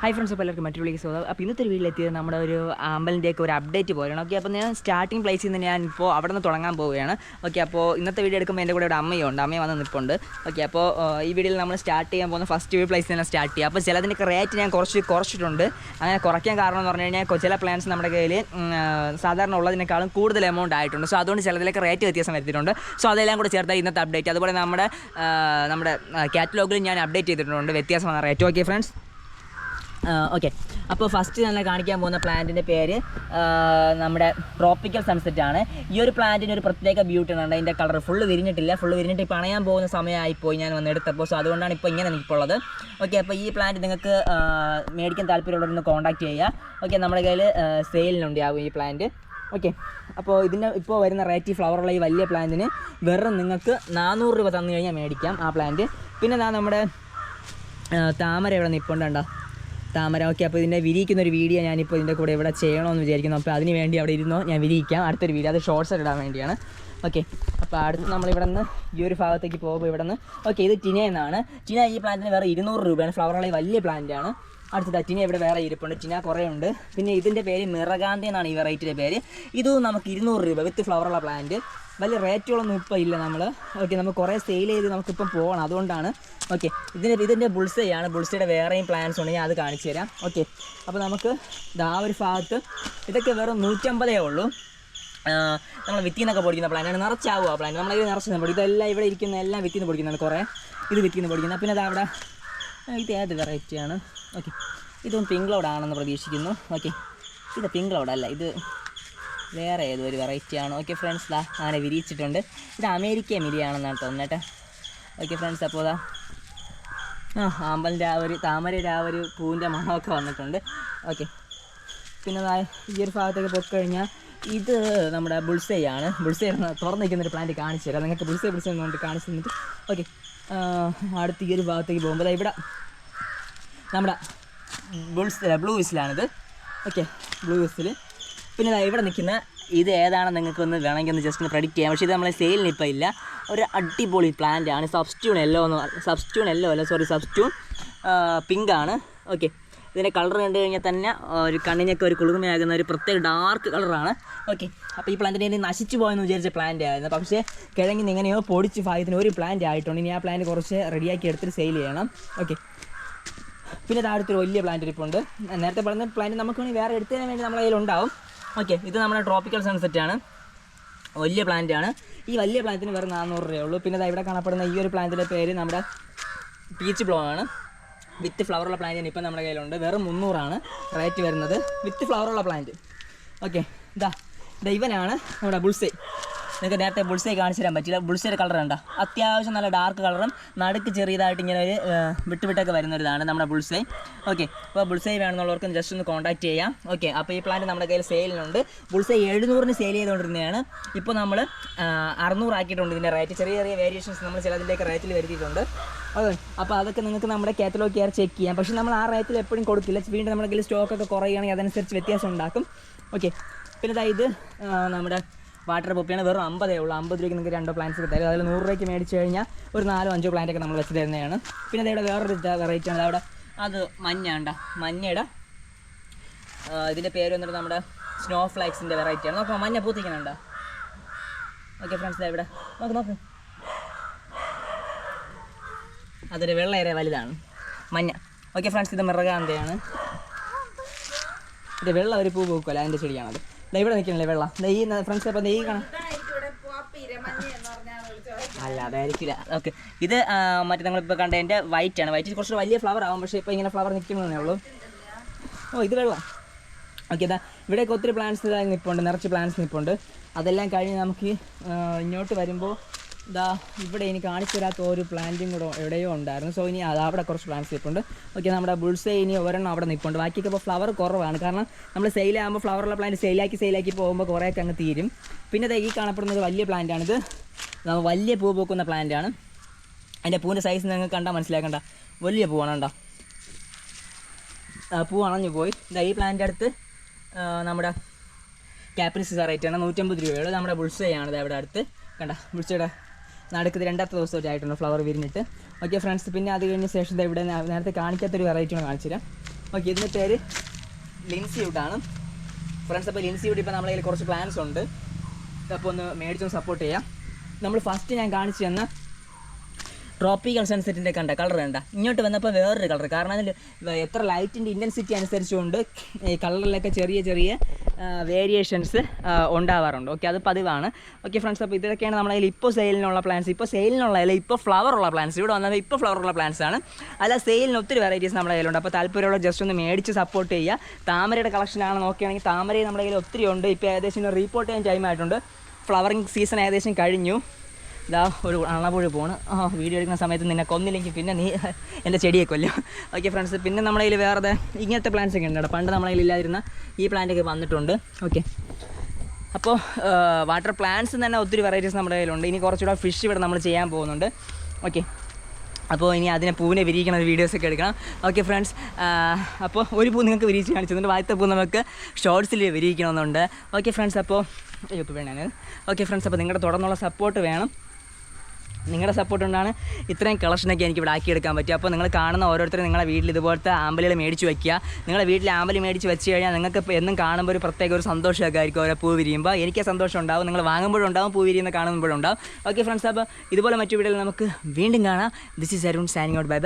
Hi friends, അപ്പോൾ എല്ലാവർക്കും മറ്റൊരു വീഡിയോയ്ക്ക് സ്വാഗതം. അപ്പോൾ ഇന്നത്തെ വീട്ടിലെത്തിയത് നമ്മുടെ ഒരു അമ്പലിൻ്റെയൊക്കെ ഒരു അപ്ഡേറ്റ് പോലെയാണ്. ഓക്കെ, അപ്പോൾ ഞാൻ സ്റ്റാർട്ടിംഗ് പ്ലേസിൽ നിന്ന് ഞാൻ ഇപ്പോൾ അവിടെ നിന്ന് തുടങ്ങാൻ പോവുകയാണ്. ഓക്കെ, അപ്പോൾ ഇന്നത്തെ വീഡിയോ എടുക്കുമ്പോൾ എൻ്റെ കൂടെ ഇവിടെ അമ്മയുണ്ട്, അമ്മയും വന്ന് നിൽപ്പുണ്ട്. ഓക്കെ, അപ്പോൾ ഈ വീഡിയോയിൽ നമ്മൾ സ്റ്റാർട്ട് ചെയ്യാൻ പോകുന്ന ഫസ്റ്റ് വ്യൂ പ്ലേസിൽ തന്നെ സ്റ്റാർട്ട് ചെയ്യുക. അപ്പോൾ ചിലതിനൊക്കെ റേറ്റ് ഞാൻ കുറച്ചിട്ടുണ്ട്. അങ്ങനെ കുറയ്ക്കാൻ കാരണം എന്ന് പറഞ്ഞു കഴിഞ്ഞാൽ ചില പ്ലാൻസ് നമ്മുടെ കയ്യിൽ സാധാരണ ഉള്ളതിനേക്കാളും കൂടുതൽ എമൗണ്ട് ആയിട്ടുണ്ട്. സോ അതുകൊണ്ട് ചിലതിലൊക്കെ റേറ്റ് വ്യത്യാസം വരുത്തിയിട്ടുണ്ട്. സോ അതെല്ലാം കൂടെ ചേർത്താൽ ഇന്നത്തെ അപ്ഡേറ്റ്. അതുപോലെ നമ്മുടെ കാറ്റലോഗിൽ ഞാൻ അപ്ഡേറ്റ് ചെയ്തിട്ടുണ്ട് വ്യത്യാസം വന്ന റേറ്റ്. ഓക്കെ ഫ്രണ്ട്സ്, ഓക്കെ, അപ്പോൾ ഫസ്റ്റ് തന്നെ കാണിക്കാൻ പോകുന്ന പ്ലാന്റിൻ്റെ പേര് നമ്മുടെ ട്രോപ്പിക്കൽ സൺസെറ്റ് ആണ്. ഈ ഒരു പ്ലാന്റിന് ഒരു പ്രത്യേക ബ്യൂട്ടി ഉണ്ട്. അതിൻ്റെ കളർ ഫുള്ള് വിരിഞ്ഞിട്ടില്ല, ഇപ്പോൾ അണയാൻ പോകുന്ന സമയമായിപ്പോയി ഞാൻ വന്ന് എടുത്തപ്പോൾ. സോ അതുകൊണ്ടാണ് ഇപ്പോൾ ഇങ്ങനെ എനിക്കുള്ളത്. ഓക്കെ, അപ്പോൾ ഈ പ്ലാന്റ് നിങ്ങൾക്ക് മേടിക്കാൻ താല്പര്യമുള്ളവരൊന്ന് കോൺടാക്ട് ചെയ്യുക. ഓക്കെ, നമ്മുടെ കയ്യിൽ സെയിലിനുണ്ടാകും ഈ പ്ലാന്റ്. ഓക്കെ, അപ്പോൾ ഇതിൻ്റെ ഇപ്പോൾ വരുന്ന റേറ്റ് ഫ്ലവറുള്ള ഈ വലിയ പ്ലാന്റിന് വെറും നിങ്ങൾക്ക് 400 രൂപ തന്നു കഴിഞ്ഞാൽ മേടിക്കാം ആ പ്ലാന്റ്. പിന്നെ നമ്മുടെ താമര ഇവിടെ നിൽപ്പുണ്ടോ, താമര. ഓക്കെ, അപ്പോൾ ഇതിൻ്റെ വിരിയിക്കുന്നൊരു വീഡിയോ ഞാനിപ്പോൾ ഇതിൻ്റെ കൂടെ ഇവിടെ ചെയ്യണമെന്ന് വിചാരിക്കുന്നു. അപ്പോൾ അതിന് വേണ്ടി അവിടെ ഇരുന്നോ ഞാൻ വിരിയിക്കാം അടുത്തൊരു വീഡിയോ, അത് ഷോർട്സ് ഇടാൻ വേണ്ടിയാണ്. ഓക്കെ, അപ്പോൾ അടുത്ത് നമ്മളിവിടെ നിന്ന് ഈ ഒരു ഭാഗത്തേക്ക് പോകുമ്പോൾ ഇവിടെ നിന്ന് ഓക്കെ, ഇത് ടിന എന്നാണ്. ടിന ഈ പ്ലാന്റിന് വേറെ 200 രൂപയാണ്. ഫ്ലവറുള്ള വലിയ പ്ലാന്റാണ്. അടുത്തത് ടിന ഇവിടെ വേറെ ഇരിപ്പുണ്ട്. ടിന കുറേ ഉണ്ട്. പിന്നെ ഇതിൻ്റെ പേര് മിറഗാന്തി എന്നാണ് ഈ വെറൈറ്റിയുടെ പേര്. ഇതും നമുക്ക് 200 രൂപ വിത്ത് ഫ്ലവറുള്ള പ്ലാന്റ്. വലിയ റേറ്റുകളൊന്നും ഇപ്പോൾ ഇല്ല നമ്മൾ. ഓക്കെ, നമുക്ക് കുറേ സെയിൽ ചെയ്ത് നമുക്കിപ്പം പോകണം, അതുകൊണ്ടാണ്. ഓക്കെ, ഇതിൻ്റെ ബുൾസയാണ്. ബുൾസയുടെ വേറെയും പ്ലാൻസ് ഉണ്ട്, ഞാൻ അത് കാണിച്ചു തരാം. ഓക്കെ, അപ്പോൾ നമുക്ക് ആ ഒരു ഭാഗത്ത് ഇതൊക്കെ വെറും 150 ഉള്ളൂ. നമ്മൾ വിത്തിന്നൊക്കെ പൊടിക്കുന്ന പ്ലാന്റാണ്. നിറച്ചാവും ആ പ്ലാന്റ്. നമ്മളിത് നിറച്ച് പൊടിക്കും. ഇതെല്ലാം ഇവിടെ ഇരിക്കുന്ന എല്ലാം വിത്തിന്ന് പൊടിക്കുന്നതാണ്. കുറേ ഇത് വിത്തിന്ന് പൊടിക്കുന്നത്. പിന്നെ അത് അവിടെ ഇത് ഏത് വെറൈറ്റിയാണ്? ഓക്കെ, ഇതും പിങ്ക് ക്ലൗഡ് ആണെന്ന് പ്രതീക്ഷിക്കുന്നു. ഓക്കെ, ഇത് പിങ്ക് ക്ലൗഡ് അല്ല, ഇത് വേറെ ഏതൊരു വെറൈറ്റിയാണ്. ഓക്കെ ഫ്രണ്ട്സ്, അങ്ങനെ വിരിയിച്ചിട്ടുണ്ട്. ഇത് അമേരിക്ക മിലിയാണെന്നാണ് തോന്നുന്നത്. ഓക്കെ ഫ്രണ്ട്സ്, അപ്പോൾ ആമ്പലിൻ്റെ ആ ഒരു താമരയുടെ ആ ഒരു പൂവിൻ്റെ മണമൊക്കെ വന്നിട്ടുണ്ട്. ഓക്കെ, പിന്നെ ഈ ഒരു ഭാഗത്തേക്ക് പൊക്കഴിഞ്ഞാൽ ഇത് നമ്മുടെ ബുൾസൈയാണ്. ബുൾസൈ തുറന്ന് നിൽക്കുന്നൊരു പ്ലാന്റ് കാണിച്ചു തരാം നിങ്ങൾക്ക്. ബുൾസൈ കൊണ്ട് കാണിച്ചു തന്നിട്ട് ഓക്കെ, അടുത്ത് ഈ ഒരു ഭാഗത്തേക്ക് പോകുമ്പോൾ ഇവിടെ നമ്മുടെ ബ്ലൂ വിസിലാണിത്. Okay, blue whistle. പിന്നെ ഇവിടെ നിൽക്കുന്ന ഇത് ഏതാണെന്ന് നിങ്ങൾക്കൊന്ന് വേണമെങ്കിൽ ഒന്ന് ജസ്റ്റ് ഒന്ന് പ്രെഡിക്റ്റ് ചെയ്യാം. പക്ഷേ ഇത് നമ്മളെ സെയിലിന് ഇപ്പോൾ ഇല്ല. ഒരു അടിപൊളി പ്ലാന്റ് ആണ്. സബ്സ്റ്റ്യൂൺ പിങ്ക് ആണ്. ഓക്കെ, ഇതിൻ്റെ കളർ കണ്ടു കഴിഞ്ഞാൽ തന്നെ ഒരു കണ്ണിനൊക്കെ ഒരു കുളിർമയാകുന്ന ഒരു പ്രത്യേക ഡാർക്ക് കളറാണ്. ഓക്കെ, അപ്പോൾ ഈ പ്ലാന്റിൻ്റെ നശിച്ചു പോയെന്ന് വിചാരിച്ച പ്ലാന്റ് ആയിരുന്നു. പക്ഷേ കിഴങ്ങിന് എങ്ങനെയോ പൊടിച്ച് ഭാഗത്തിന് ഒരു പ്ലാന്റ് ആയിട്ടുണ്ട്. ഇനി ആ പ്ലാന്റ് കുറച്ച് റെഡിയാക്കി എടുത്തിട്ട് സെയിൽ ചെയ്യണം. ഓക്കെ, പിന്നെ അടുത്തൊരു വലിയ പ്ലാന്റ് ഇരിപ്പുണ്ട്. നേരത്തെ പറഞ്ഞ പ്ലാന്റ് നമുക്ക് വേണമെങ്കിൽ വേറെ എടുത്തതിന് വേണ്ടി നമ്മുടെ കയ്യിലുണ്ടാവും. ഓക്കെ, ഇത് നമ്മുടെ ട്രോപ്പിക്കൽ സൺസെറ്റാണ്. വലിയ പ്ലാന്റാണ്. ഈ വലിയ പ്ലാന്റിന് വെറും 400 രൂപയുള്ളൂ. പിന്നെ ഇവിടെ കാണപ്പെടുന്ന ഈ ഒരു പ്ലാന്റിൻ്റെ പേര് നമ്മുടെ പീച്ച് ബ്ലോ ആണ്. വിത്ത് ഫ്ലവറുള്ള പ്ലാന്റിന് ഇപ്പം നമ്മുടെ കയ്യിലുണ്ട്. വെറും 300 റേറ്റ് വരുന്നത് വിത്ത് ഫ്ലവറുള്ള പ്ലാന്റ്. ഓക്കെ, ഇവനാണ് നമ്മുടെ ബുൾസൈ. നിങ്ങൾക്ക് നേരത്തെ ബുൾസൈ കാണിച്ചു തരാൻ പറ്റില്ല. ബുൾസൈയുടെ കളർ കണ്ടോ, അത്യാവശ്യം നല്ല ഡാർക്ക് കളറും നടുക്ക് ചെറിയതായിട്ട് ഇങ്ങനെ ഒരു വിട്ടൊക്കെ വരുന്നൊരിതാണ് നമ്മുടെ ബുൾസൈ. ഓക്കെ, അപ്പോൾ ബുൾസൈ വേണമെന്നുള്ളവർക്ക് ജസ്റ്റ് ഒന്ന് കോൺടാക്ട് ചെയ്യാം. ഓക്കെ, അപ്പോൾ ഈ പ്ലാന്റ് നമ്മുടെ കയ്യിൽ സെയിലിനുണ്ട്. Bull's eye 700 sale ചെയ്തുകൊണ്ടിരുന്നതാണ്. ഇപ്പോൾ നമ്മൾ 600 ആക്കിയിട്ടുണ്ട് ഇതിൻ്റെ റേറ്റ്. ചെറിയ ചെറിയ വേരിയേഷൻസ് നമ്മൾ ചിലതിൻ്റെയൊക്കെ റേറ്റിൽ വരുത്തിയിട്ടുണ്ട്. അതെ, അപ്പോൾ അതൊക്കെ നിങ്ങൾക്ക് നമ്മുടെ കാറ്റലോഗ് കയറി ചെക്ക് ചെയ്യാം. പക്ഷേ നമ്മൾ ആ റേറ്റിൽ എപ്പോഴും കൊടുക്കില്ല. വീണ്ടും നമ്മുടെ കയ്യിൽ സ്റ്റോക്കൊക്കെ കുറയുകയാണെങ്കിൽ അതനുസരിച്ച് വ്യത്യാസം ഉണ്ടാക്കും. ഓക്കെ, പിന്നെ ഇത് നമ്മുടെ വാട്ടർ പോപ്പിയാണ്. വെറും 50 ഉള്ളൂ. 50 രൂപയ്ക്ക് നിങ്ങൾക്ക് 2 പ്ലാന്റ്സ് തരും. അതിൽ 100 രൂപയ്ക്ക് മേടിച്ച് കഴിഞ്ഞാൽ ഒരു 4-5 പ്ലാന്റൊക്കെ നമ്മൾ വെച്ച് തരുന്നതാണ്. പിന്നെ ഇവിടെ വേറൊരു വെറൈറ്റി ആണ്. അവിടെ അത് മഞ്ഞയുടെ ഇതിൻ്റെ പേര് വന്നിട്ട് നമ്മുടെ സ്നോ ഫ്ലാക്സിൻ്റെ വെറൈറ്റിയാണ്. നോക്കാം, മഞ്ഞ പൂത്തിക്കുന്നുണ്ടോ? ഓക്കെ ഫ്രണ്ട്സ്, ഇവിടെ നോക്ക്, അതൊരു വെള്ളയേറെ വലുതാണ് മഞ്ഞ. ഓക്കെ ഫ്രണ്ട്സ്, ഇത് മിറഗാന്തിയാണ്. ഇത് വെള്ള ഒരു പൂ പൂക്കുമല്ലോ, അതിൻ്റെ ചെടിയാണത്. ഇവിടെ നിൽക്കണല്ലേ വെള്ളം. ഈ ഫ്രണ്ട്സ്, അപ്പോൾ ഈ കാണാം. അല്ല, അതായിരിക്കില്ല. ഓക്കെ, ഇത് മറ്റേ നമ്മളിപ്പോൾ കണ്ടതിൻ്റെ വൈറ്റാണ്. വൈറ്റ് കുറച്ച് വലിയ ഫ്ലവർ ആവും, പക്ഷേ ഇപ്പോൾ ഇങ്ങനെ ഫ്ലവർ നിൽക്കുന്നതേ ഉള്ളൂ. ഇത് വെള്ളം. ഓക്കെ, ഇവിടെയൊക്കെ ഒത്തിരി പ്ലാന്റ്സ് നിൽപ്പുണ്ട്, നിറച്ച് പ്ലാന്റ്സ് നിൽപ്പുണ്ട്. അതെല്ലാം കഴിഞ്ഞ് നമുക്ക് ഇങ്ങോട്ട് വരുമ്പോൾ ഇവിടെ ഇനി കാണിച്ചു തരാത്ത ഒരു പ്ലാന്റും കൂടെ എവിടെയോ ഉണ്ടായിരുന്നു. സോ ഇനി അവിടെ കുറച്ച് പ്ലാന്റ്സ് നിൽപ്പുണ്ട്. ഓക്കെ, നമ്മുടെ ബുൾസൈ ഇനി ഒരെണ്ണം അവിടെ നിൽപ്പുണ്ട്. ബാക്കിയൊക്കെ ഇപ്പോൾ ഫ്ലവർ കുറവാണ്. കാരണം നമ്മൾ സെയിലാകുമ്പോൾ ഫ്ലവറുള്ള പ്ലാന്റ് സെയിലാക്കി പോകുമ്പോൾ കുറേയൊക്കെ അങ്ങ് തീരും. പിന്നെ ഈ കാണപ്പെടുന്നത് വലിയ പ്ലാന്റാണിത്. വലിയ പൂ പൂക്കുന്ന പ്ലാന്റാണ്. അതിൻ്റെ പൂവിൻ്റെ സൈസ് നിങ്ങൾക്ക് കണ്ടാൽ മനസ്സിലാക്കണ്ട, വലിയ പൂവാണ്. കണ്ടോ, പൂ അണഞ്ഞു പോയി. ഈ പ്ലാന്റ് അടുത്ത് നമ്മുടെ കാപ്രിസിസ് വെറൈറ്റിയാണ്. 150 രൂപയുള്ളൂ. നമ്മുടെ ബുൾസൈ ആണ് അവിടെ അടുത്ത്. കണ്ട, ബുൾസൈയുടെ നടുക്കത് 2ാമത്തെ ദിവസമായിട്ട് ആയിട്ടുണ്ട് ഫ്ലവർ വിരിഞ്ഞിട്ട്. ഓക്കെ ഫ്രണ്ട്സ്, പിന്നെ അത് കഴിഞ്ഞ ശേഷം ഇവിടെ നേരത്തെ കാണിക്കാത്തൊരു വെറൈറ്റിയാണ് കാണിച്ചു തരാം. ഓക്കെ, ഇതിൻ്റെ പേര് ലിൻസി വുഡാണ് ഫ്രണ്ട്സ്. അപ്പോൾ ലിൻസി വുഡ് ഇപ്പോൾ നമ്മളെ കയ്യിൽ കുറച്ച് പ്ലാൻസ് ഉണ്ട്. അപ്പോൾ ഒന്ന് മേടിച്ചൊന്ന് സപ്പോർട്ട് ചെയ്യാം. നമ്മൾ ഫസ്റ്റ് ഞാൻ കാണിച്ചു തന്ന ട്രോപ്പിക്കൽ സൺസെറ്റിൻ്റെ കളർ കണ്ട, ഇങ്ങോട്ട് വന്നപ്പോൾ വേറൊരു കളർ. കാരണം അതിൽ എത്ര ലൈറ്റിൻ്റെ ഇൻറ്റൻസിറ്റി അനുസരിച്ചുകൊണ്ട് ഈ കളറിലൊക്കെ ചെറിയ ചെറിയ വേരിയേഷൻസ് ഉണ്ടാവാറുണ്ട്. ഓക്കെ, അത് പതിവാണ്. ഓക്കെ ഫ്രണ്ട്സ്, അപ്പോൾ ഇതൊക്കെയാണ് നമ്മുടെ കയ്യിൽ ഇപ്പോൾ സെയിലിനുള്ള പ്ലാൻസ്. ഇപ്പോൾ സെയിലിനുള്ള അല്ല, ഇപ്പോൾ ഫ്ലവറുള്ള പ്ലാൻസ്. ഇവിടെ വന്നത് ഇപ്പോൾ ഫ്ലവറുള്ള പ്ലാൻസ് ആണ്. അല്ല, സെയിലിന് ഒത്തിരി വെറൈറ്റീസ് നമ്മുടെ കയ്യിലുണ്ട്. അപ്പോൾ താല്പര്യമുള്ള ജസ്റ്റ് ഒന്ന് മേടിച്ച് സപ്പോർട്ട് ചെയ്യുക. താമരയുടെ കളക്ഷനാണ് നോക്കുകയാണെങ്കിൽ താമരയും നമ്മുടെ കയ്യിൽ ഒത്തിരി ഉണ്ട്. ഇപ്പോൾ ഏകദേശം റീപോർട്ട് ചെയ്യാൻ ടൈം ആയിട്ടുണ്ട്. ഫ്ലവറിങ് സീസൺ ഏകദേശം കഴിഞ്ഞു. ഇതാ ഒരു അണപുഴ പോണ്. വീഡിയോ എടുക്കുന്ന സമയത്ത് നിന്നെ കൊന്നില്ലെങ്കിൽ പിന്നെ നീ എൻ്റെ ചെടിയെ കൊല്ലും. ഓക്കെ ഫ്രണ്ട്സ്, പിന്നെ നമ്മുടെ കയ്യിൽ വേറെ ഇങ്ങനത്തെ പ്ലാന്റ്സ് ഒക്കെ ഉണ്ട് കേട്ടോ. പണ്ട് നമ്മുടെ കയ്യിൽ ഇല്ലാതിരുന്ന ഈ പ്ലാന്റൊക്കെ വന്നിട്ടുണ്ട്. ഓക്കെ, അപ്പോൾ വാട്ടർ പ്ലാന്റ്സ് തന്നെ ഒത്തിരി വെറൈറ്റീസ് നമ്മുടെ കയ്യിലുണ്ട്. ഇനി കുറച്ചുകൂടെ ഫിഷ് ഇവിടെ നമ്മൾ ചെയ്യാൻ പോകുന്നുണ്ട്. ഓക്കെ, അപ്പോൾ ഇനി അതിനെ പൂവിനെ വിരിയിക്കണ ഒരു വീഡിയോസൊക്കെ എടുക്കണം. ഓക്കെ ഫ്രണ്ട്സ്, അപ്പോൾ ഒരു പൂ നിങ്ങൾക്ക് വിരിയിച്ച് കാണിച്ചിട്ടുണ്ട്. ആദ്യത്തെ പൂ നമുക്ക് ഷോർട്സിൽ വിരിയിക്കണമെന്നുണ്ട്. ഓക്കെ ഫ്രണ്ട്സ്, അപ്പോൾ ഇപ്പോൾ വേണേ. ഓക്കെ ഫ്രണ്ട്സ്, അപ്പോൾ നിങ്ങളുടെ തുടർന്നുള്ള സപ്പോർട്ട് വേണം. നിങ്ങളുടെ സപ്പോർട്ട് കൊണ്ടാണ് ഇത്രയും കളക്ഷനൊക്കെ എനിക്ക് ഇവിടെ ആക്കിയെടുക്കാൻ പറ്റും. അപ്പോൾ നിങ്ങൾ കാണുന്ന ഓരോരുത്തരും നിങ്ങളുടെ വീട്ടിൽ ഇതുപോലത്തെ ആമ്പലുകൾ മേടിച്ച് വയ്ക്കുക. നിങ്ങളുടെ വീട്ടിൽ ആമ്പൽ മേടിച്ച് വെച്ച് കഴിഞ്ഞാൽ നിങ്ങൾക്ക് എന്നും കാണുമ്പോൾ ഒരു പ്രത്യേക ഒരു സന്തോഷമൊക്കെ ആയിരിക്കും ഓരോ പൂ വിരിയുമ്പോൾ. എനിക്ക് സന്തോഷം ഉണ്ടാവും, നിങ്ങൾ വാങ്ങുമ്പോഴുണ്ടാവും, പൂ വിരിയുന്ന കാണുമ്പോഴുണ്ടാവും. ഓക്കെ ഫ്രണ്ട്സ്, അപ്പോൾ ഇതുപോലെ മറ്റു വീഡിയോയിൽ നമുക്ക് വീണ്ടും കാണാം. This is Arun signing out. Bye bye.